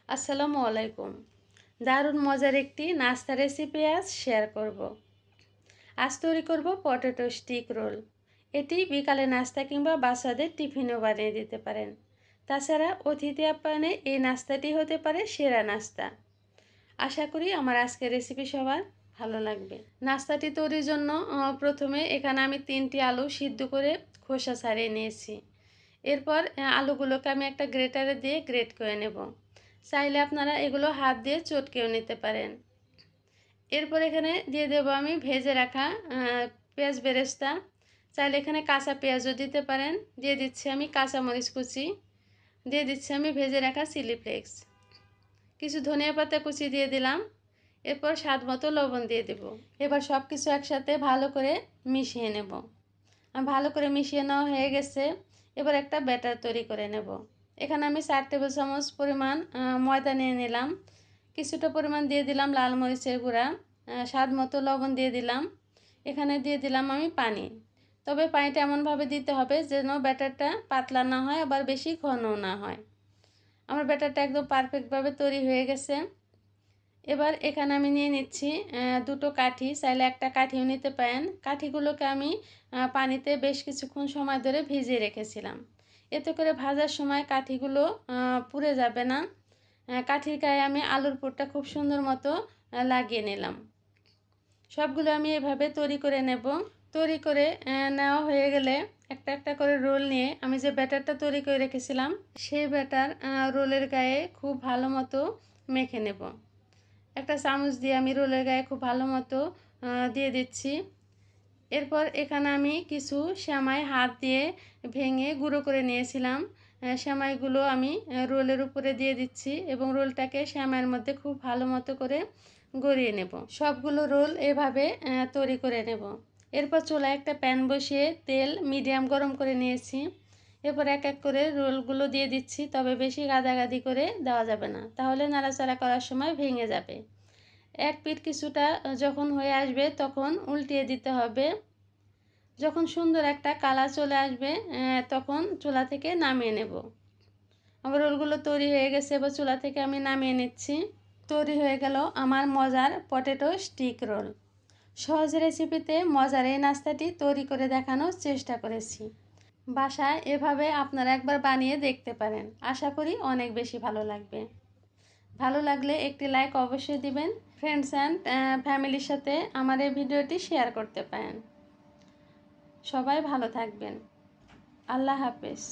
আসসালামু আলাইকুম। দারুণ মজার একটি নাস্তা রেসিপি আজ শেয়ার করব। আজ তৈরি করব পটেটো স্টিক রোল। এটি বিকালে নাস্তা কিংবা বাচ্চাদের টিফিনও বানিয়ে দিতে পারেন। তাছাড়া অতিথি আপ্যায়নে এই নাস্তাটি হতে পারে সেরা নাস্তা। আশা করি আমার আজকের রেসিপি সবার ভালো লাগবে। নাস্তাটি তৈরির জন্য প্রথমে এখানে আমি 3টি আলু সিদ্ধ করে খোসা ছাড়িয়ে নিয়েছি। এরপর আলুগুলোকে আমি একটা গ্রেটারে দিয়ে গ্রেট করে নেব। চাইলে আপনারা এগুলো হাত দিয়ে চটকেও নিতে পারেন। এরপর এখানে দিয়ে দেব আমি ভেজে রাখা পেঁয়াজ বেরেস্তা। চাইলে এখানে কাঁচা পেঁয়াজও দিতে পারেন। দিয়ে দিচ্ছি আমি কাঁচামরিচ কুচি, দিয়ে দিচ্ছি আমি ভেজে রাখা চিলি ফ্লেক্স, কিছু ধনিয়া পাতা কুচি দিয়ে দিলাম। এরপর স্বাদ মতো লবণ দিয়ে দেব। এবার সব কিছু একসাথে ভালো করে মিশিয়ে নেব। ভালো করে মিশিয়ে নেওয়া হয়ে গেছে। এবার একটা ব্যাটার তৈরি করে নেব। এখানে আমি 4 টেবিল চামচ পরিমাণ ময়দা নিয়ে নিলাম। কিছুটা পরিমাণ দিয়ে দিলাম লাল মরিচের গুঁড়া, স্বাদ মতো লবণ দিয়ে দিলাম। এখানে দিয়ে দিলাম আমি পানি। তবে পানিটা এমনভাবে দিতে হবে যেন ব্যাটারটা পাতলা না হয় আবার বেশি ঘনও না হয়। আমার ব্যাটারটা একদম পারফেক্টভাবে তৈরি হয়ে গেছে। এবার এখানে আমি নিয়ে নিচ্ছি দুটো কাঠি। চাইলে একটা কাঠিও নিতে পারেন। কাঠিগুলোকে আমি পানিতে বেশ কিছুক্ষণ সময় ধরে ভিজিয়ে রেখেছিলাম। এতে করে ভাজার সময় কাঠিগুলো পুড়ে যাবে না। কাঠির গায়ে আমি আলুর পুরটা খুব সুন্দর মতো লাগিয়ে নিলাম। সবগুলো আমি এভাবে তৈরি করে নেব। তৈরি করে নেওয়া হয়ে গেলে একটা একটা করে রোল নিয়ে আমি যে ব্যাটারটা তৈরি করে রেখেছিলাম সেই ব্যাটার রোলের গায়ে খুব ভালো মতো মেখে নেব। একটা চামচ দিয়ে আমি রোলের গায়ে খুব ভালো মতো দিয়ে দিচ্ছি। এরপর এখানে আমি কিছু সেমাই হাত দিয়ে ভেঙে গুঁড়ো করে নিয়েছিলাম। সেমাইগুলো আমি রোলের উপরে দিয়ে দিচ্ছি এবং রোলটাকে সেমাইয়ের মধ্যে খুব ভালো মতো করে গড়িয়ে নেব। সবগুলো রোল এভাবে তৈরি করে নেব। এরপর চুলায় একটা প্যান বসিয়ে তেল মিডিয়াম গরম করে নিয়েছি। এরপর এক এক করে রোলগুলো দিয়ে দিচ্ছি। তবে বেশি গাদাগাদি করে দেওয়া যাবে না, তাহলে নাড়াচাড়া করার সময় ভেঙে যাবে। এক পিঠ কিছুটা যখন হয়ে আসবে তখন উল্টিয়ে দিতে হবে। যখন সুন্দর একটা কালার চলে আসবে তখন চুলা থেকে নামিয়ে নেব। আমার রোলগুলো তৈরি হয়ে গেছে, এবার চুলা থেকে আমি নামিয়ে নিচ্ছি। তৈরি হয়ে গেল আমার মজার পটেটো স্টিক রোল। সহজ রেসিপিতে মজার এই নাস্তাটি তৈরি করে দেখানোর চেষ্টা করেছি। বাসায় এভাবে আপনারা একবার বানিয়ে দেখতে পারেন। আশা করি অনেক বেশি ভালো লাগবে। ভালো লাগলে একটি লাইক অবশ্যই দিবেন। ফ্রেন্ডস অ্যান্ড ফ্যামিলির সাথে আমার এই ভিডিওটি শেয়ার করতে পারেন। সবাই ভালো থাকবেন। আল্লাহ হাফেজ।